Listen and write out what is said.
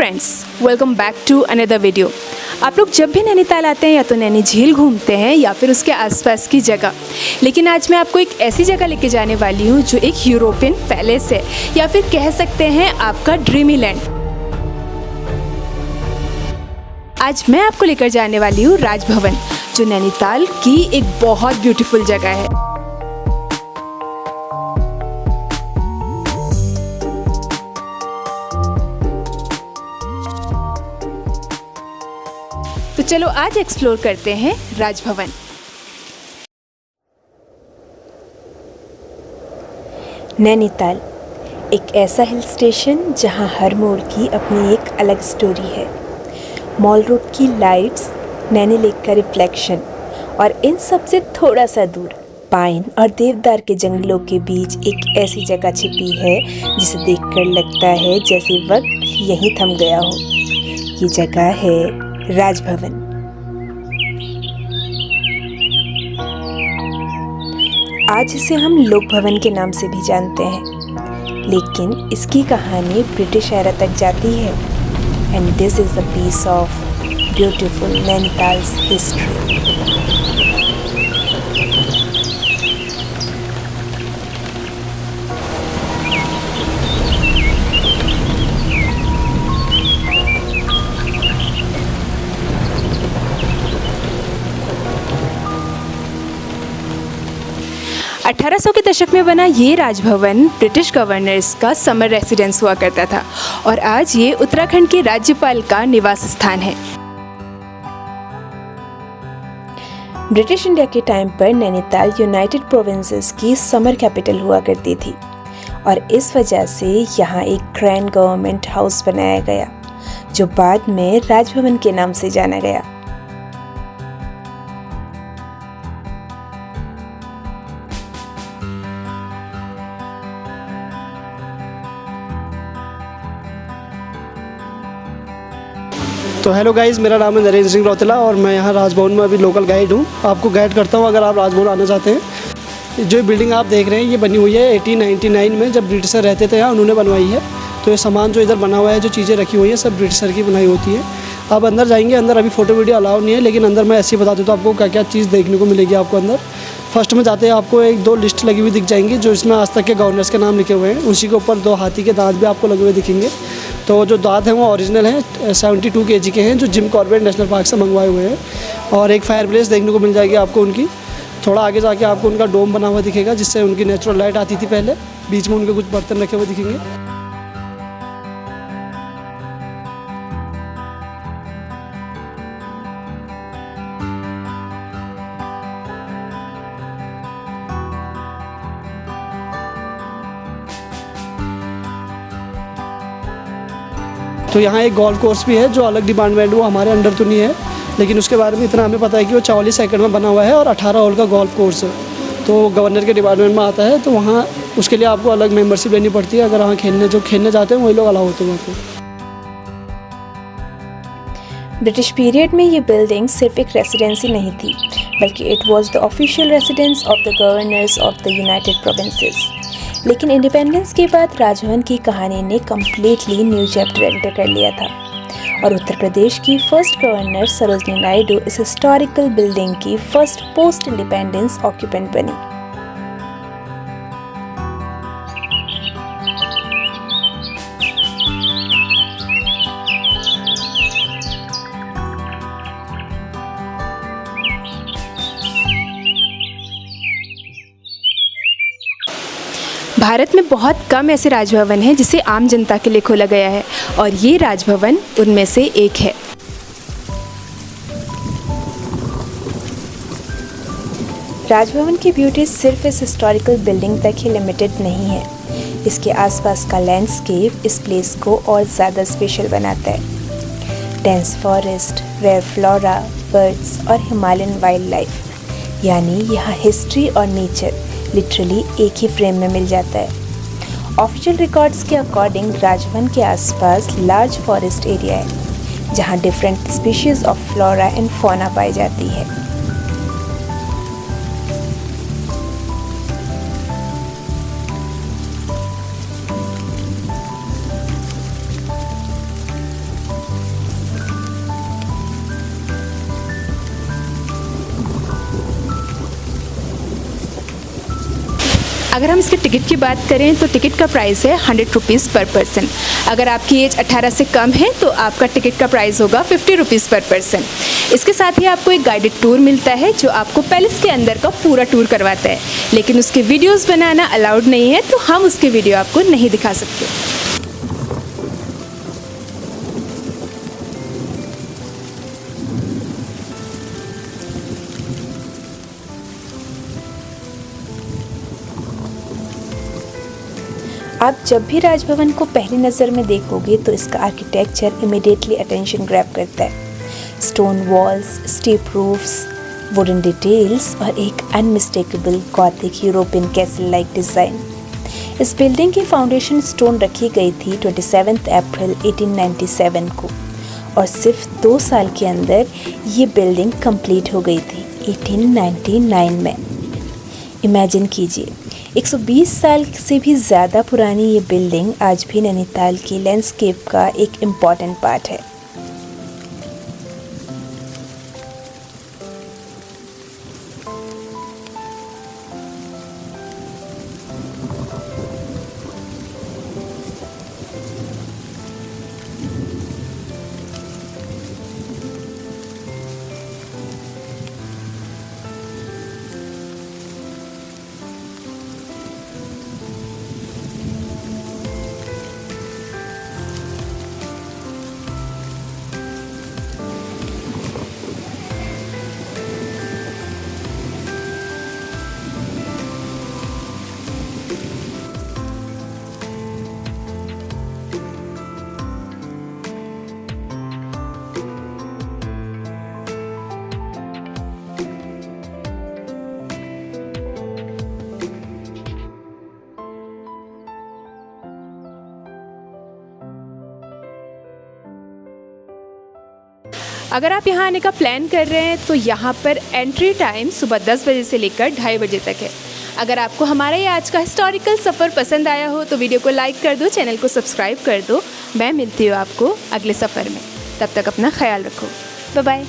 Friends, welcome back to another video. आप लोग जब भी नैनीताल आते हैं या तो नैनी झील घूमते हैं या फिर उसके आसपास की जगह, लेकिन आज मैं आपको एक ऐसी जगह लेके जाने वाली हूँ जो एक यूरोपियन पैलेस है या फिर कह सकते हैं आपका ड्रीमी लैंड। आज मैं आपको लेकर जाने वाली हूँ राजभवन, जो नैनीताल की एक बहुत ब्यूटीफुल जगह है। तो चलो आज एक्सप्लोर करते हैं राजभवन। नैनीताल एक ऐसा हिल स्टेशन जहां हर मोड़ की अपनी एक अलग स्टोरी है। मॉल रोड की लाइट्स, नैनी लेक का रिफ्लेक्शन और इन सब से थोड़ा सा दूर पाइन और देवदार के जंगलों के बीच एक ऐसी जगह छिपी है जिसे देखकर लगता है जैसे वक्त यहीं थम गया हो। ये जगह है राजभवन। आज इसे हम लोक भवन के नाम से भी जानते हैं, लेकिन इसकी कहानी ब्रिटिश एरा तक जाती है। And this is a piece of beautiful Nainital's history. 1800 के दशक में बना ये राजभवन ब्रिटिश गवर्नर्स का समर रेसिडेंस हुआ करता था और आज ये उत्तराखंड के राज्यपाल का निवास स्थान है। ब्रिटिश इंडिया के टाइम पर नैनीताल यूनाइटेड प्रोविंसेस की समर कैपिटल हुआ करती थी और इस वजह से यहाँ एक ग्रैंड गवर्नमेंट हाउस बनाया गया जो बाद में राजभवन के नाम से जाना गया। तो हेलो गाइज़, मेरा नाम है नरेंद्र सिंह रौतेला और मैं यहाँ राजभवन में अभी लोकल गाइड हूँ। आपको गाइड करता हूँ अगर आप राजभवन आना चाहते हैं। जो बिल्डिंग आप देख रहे हैं ये बनी हुई है 1899 में, जब ब्रिटिशर रहते थे यहाँ उन्होंने बनवाई है। तो ये सामान जो इधर बना हुआ है, जो चीज़ें रखी हुई हैं, सब ब्रिटिशर की बनाई होती है। आप अंदर जाएंगे, अंदर अभी फ़ोटो वीडियो अलाउ नहीं है, लेकिन अंदर मैं ऐसे ही बता देता हूँ आपको क्या क्या चीज़ देखने को मिलेगी आपको अंदर। फर्स्ट में जाते हैं आपको एक दो लिस्ट लगी हुई दिख जाएंगी जो इसमें आज तक के गवर्नर्स के नाम लिखे हुए हैं। उसी के ऊपर दो हाथी के दांत भी आपको लगे हुए दिखेंगे। तो जो दांत हैं वो ओरिजिनल हैं, 72 kg के हैं, जो जिम कॉर्बेट नेशनल पार्क से मंगवाए हुए हैं। और एक फायर प्लेस देखने को मिल जाएगी आपको उनकी। थोड़ा आगे जाके आपको उनका डोम बना हुआ दिखेगा जिससे उनकी नेचुरल लाइट आती थी पहले। बीच में उनके कुछ बर्तन रखे हुए दिखेंगे। तो यहाँ एक गोल्फ कोर्स भी है जो अलग डिपार्टमेंट, वो हमारे अंडर तो नहीं है, लेकिन उसके बारे में इतना हमें पता है कि वो 44 एकड़ में बना हुआ है और 18 होल का गोल्फ कोर्स है। तो गवर्नर के डिपार्टमेंट में आता है, तो वहाँ उसके लिए आपको अलग मेंबरशिप लेनी पड़ती है। अगर वहाँ खेलने जाते हैं वही लोग अलाउ होते हैं वहाँ पे। ब्रिटिश पीरियड में ये बिल्डिंग सिर्फ एक रेसिडेंसी नहीं थी, बल्कि it was the official residence of the governors of the United provinces. लेकिन इंडिपेंडेंस के बाद राजभवन की कहानी ने कम्प्लीटली न्यू चैप्टर एंटर कर लिया था और उत्तर प्रदेश की फर्स्ट गवर्नर सरोजनी नायडू इस हिस्टोरिकल बिल्डिंग की फर्स्ट पोस्ट इंडिपेंडेंस ऑक्यूपेंट बनी। भारत में बहुत कम ऐसे राजभवन हैं जिसे आम जनता के लिए खोला गया है और ये राजभवन उनमें से एक है। राजभवन की ब्यूटी सिर्फ इस हिस्टोरिकल बिल्डिंग तक ही लिमिटेड नहीं है। इसके आसपास का लैंडस्केप इस प्लेस को और ज़्यादा स्पेशल बनाता है। Dense forest, rare flora, birds और हिमालयन वाइल्ड लाइफ, यानी यहाँ हिस्ट्री और नेचर लिटरली एक ही फ्रेम में मिल जाता है। ऑफिशियल रिकॉर्ड्स के अकॉर्डिंग राजभवन के आसपास लार्ज फॉरेस्ट एरिया है जहाँ different species of flora and fauna पाई जाती है। अगर हम इसके टिकट की बात करें तो टिकट का प्राइस है 100 रुपीज़ पर पर्सन। अगर आपकी एज 18 से कम है तो आपका टिकट का प्राइस होगा 50 रुपीज़ पर पर्सन। इसके साथ ही आपको एक गाइडेड टूर मिलता है जो आपको पैलेस के अंदर का पूरा टूर करवाता है, लेकिन उसके वीडियोज़ बनाना अलाउड नहीं है, तो हम उसके वीडियो आपको नहीं दिखा सकते। आप जब भी राजभवन को पहली नज़र में देखोगे तो इसका आर्किटेक्चर इमीडिएटली अटेंशन ग्रैब करता है। Stone walls, steep roofs, wooden details और एक unmistakable gothic European castle like design. इस बिल्डिंग की फाउंडेशन स्टोन रखी गई थी 27 अप्रैल 1897 को और सिर्फ 2 साल के अंदर ये बिल्डिंग कंप्लीट हो गई थी 1899 में। इमेजिन कीजिए 120 साल से भी ज़्यादा पुरानी ये बिल्डिंग आज भी नैनीताल की लैंडस्केप का एक इम्पॉर्टेंट पार्ट है। अगर आप यहाँ आने का प्लान कर रहे हैं तो यहाँ पर एंट्री टाइम सुबह 10 बजे से लेकर 2:30 बजे तक है। अगर आपको हमारा ये आज का हिस्टोरिकल सफ़र पसंद आया हो तो वीडियो को लाइक कर दो, चैनल को सब्सक्राइब कर दो। मैं मिलती हूँ आपको अगले सफ़र में, तब तक अपना ख्याल रखो। Bye bye.